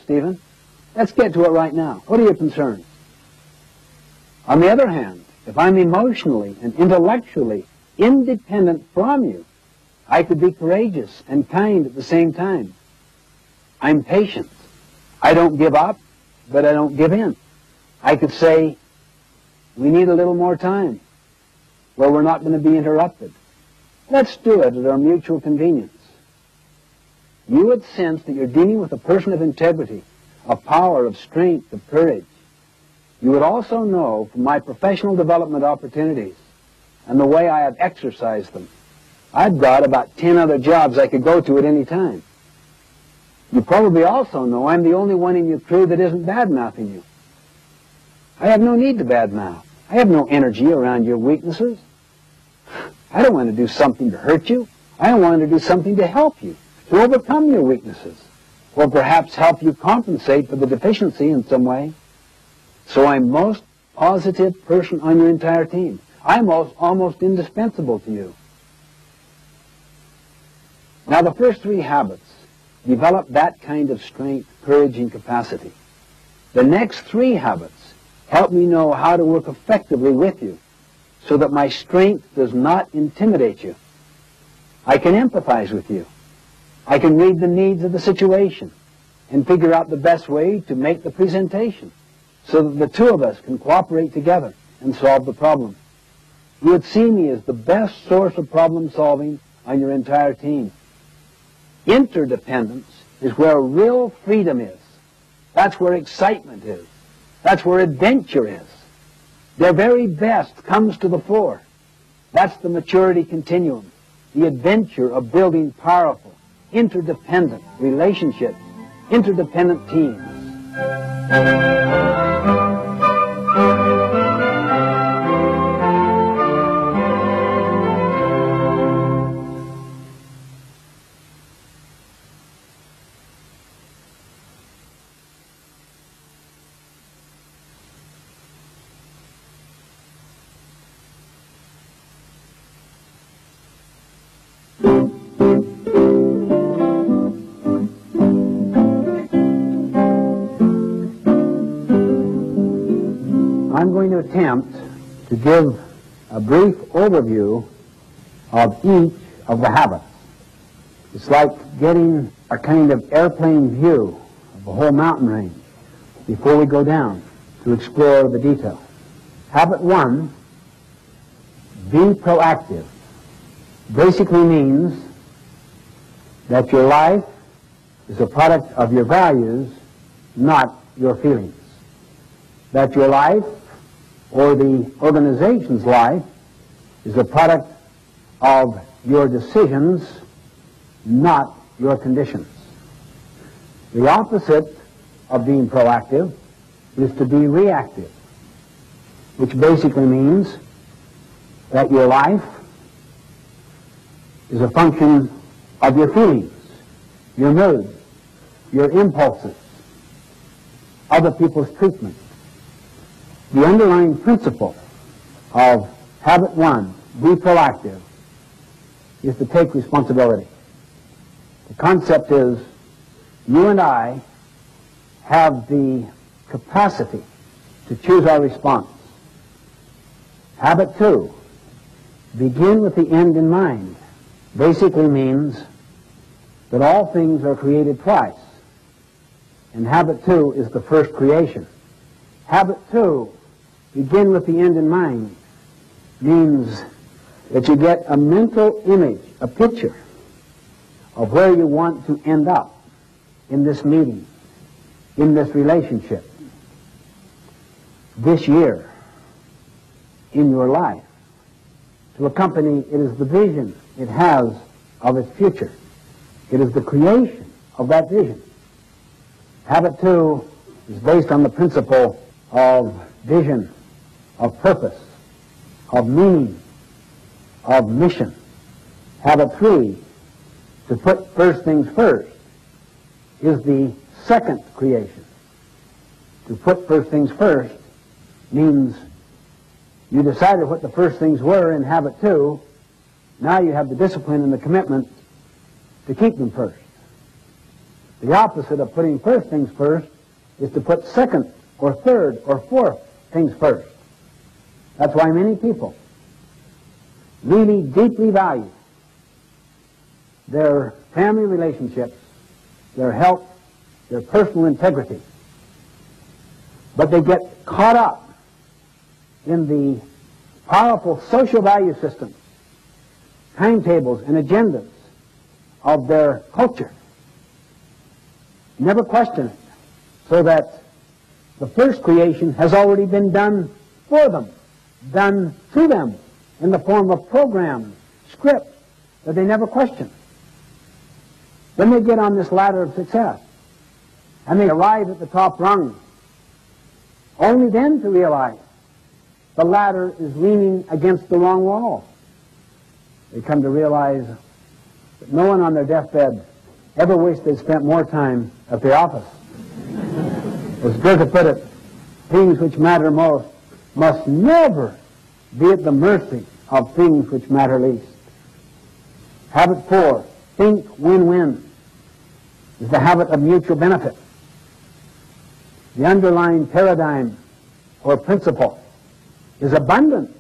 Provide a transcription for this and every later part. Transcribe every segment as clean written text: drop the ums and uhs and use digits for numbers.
Stephen. Let's get to it right now. What are your concerns? On the other hand, if I'm emotionally and intellectually independent from you, I could be courageous and kind at the same time. I'm patient. I don't give up, but I don't give in. I could say, we need a little more time where we're not going to be interrupted. Let's do it at our mutual convenience. You would sense that you're dealing with a person of integrity, of power, of strength, of courage. You would also know from my professional development opportunities and the way I have exercised them, I've got about 10 other jobs I could go to at any time. You probably also know I'm the only one in your crew that isn't bad-mouthing you. I have no need to badmouth. I have no energy around your weaknesses. I don't want to do something to hurt you. I want to do something to help you, to overcome your weaknesses, or perhaps help you compensate for the deficiency in some way. So I'm most positive person on your entire team. I'm almost indispensable to you. Now, the first three habits develop that kind of strength, courage, and capacity. The next three habits help me know how to work effectively with you so that my strength does not intimidate you. I can empathize with you. I can read the needs of the situation and figure out the best way to make the presentation so that the two of us can cooperate together and solve the problem. You would see me as the best source of problem solving on your entire team. Interdependence is where real freedom is. That's where excitement is. That's where adventure is. Their very best comes to the fore. That's the maturity continuum, the adventure of building powerful, interdependent relationships, interdependent teams. I'm going to attempt to give a brief overview of each of the habits. It's like getting a kind of airplane view of the whole mountain range before we go down to explore the detail. Habit 1, be proactive, basically means that your life is a product of your values, not your feelings. That your life, or the organization's life, is a product of your decisions, not your conditions. The opposite of being proactive is to be reactive, which basically means that your life is a function of your feelings, your moods, your impulses, other people's treatment. The underlying principle of habit 1, be proactive, is to take responsibility. The concept is you and I have the capacity to choose our response. Habit 2, begin with the end in mind, basically means that all things are created twice, and habit 2 is the first creation. Habit 2, begin with the end in mind, means that you get a mental image, a picture of where you want to end up in this meeting, in this relationship, this year, in your life. To a company, it is the vision it has of its future. It is the creation of that vision. Habit 2 is based on the principle of vision, of purpose, of meaning, of mission. Habit 3, to put first things first, is the second creation. To put first things first means you decided what the first things were in habit 2. Now you have the discipline and the commitment to keep them first. The opposite of putting first things first is to put second or third or fourth things first. That's why many people really deeply value their family relationships, their health, their personal integrity. But they get caught up in the powerful social value systems, timetables, and agendas of their culture. Never question it, so that the first creation has already been done for them, done to them in the form of programs, scripts that they never question. Then they get on this ladder of success, and they arrive at the top rung, only then to realize the ladder is leaning against the wrong wall. They come to realize that no one on their deathbed ever wished they'd spent more time at the office. As Goethe put it, things which matter most must never be at the mercy of things which matter least. Habit 4, think win-win, is the habit of mutual benefit. The underlying paradigm or principle is abundance.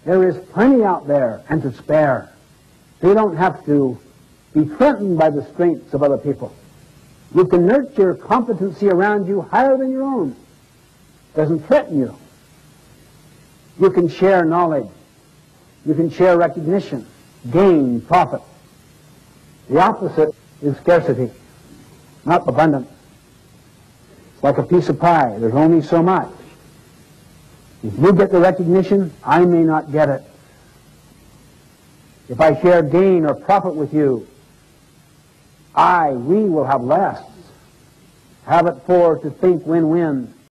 There is plenty out there and to spare. So you don't have to be threatened by the strengths of other people. You can nurture competency around you higher than your own. It doesn't threaten you. You can share knowledge. You can share recognition, gain, profit. The opposite is scarcity, not abundance. It's like a piece of pie. There's only so much. If you get the recognition, I may not get it. If I share gain or profit with you, we will have less. Habit 4, to think win-win,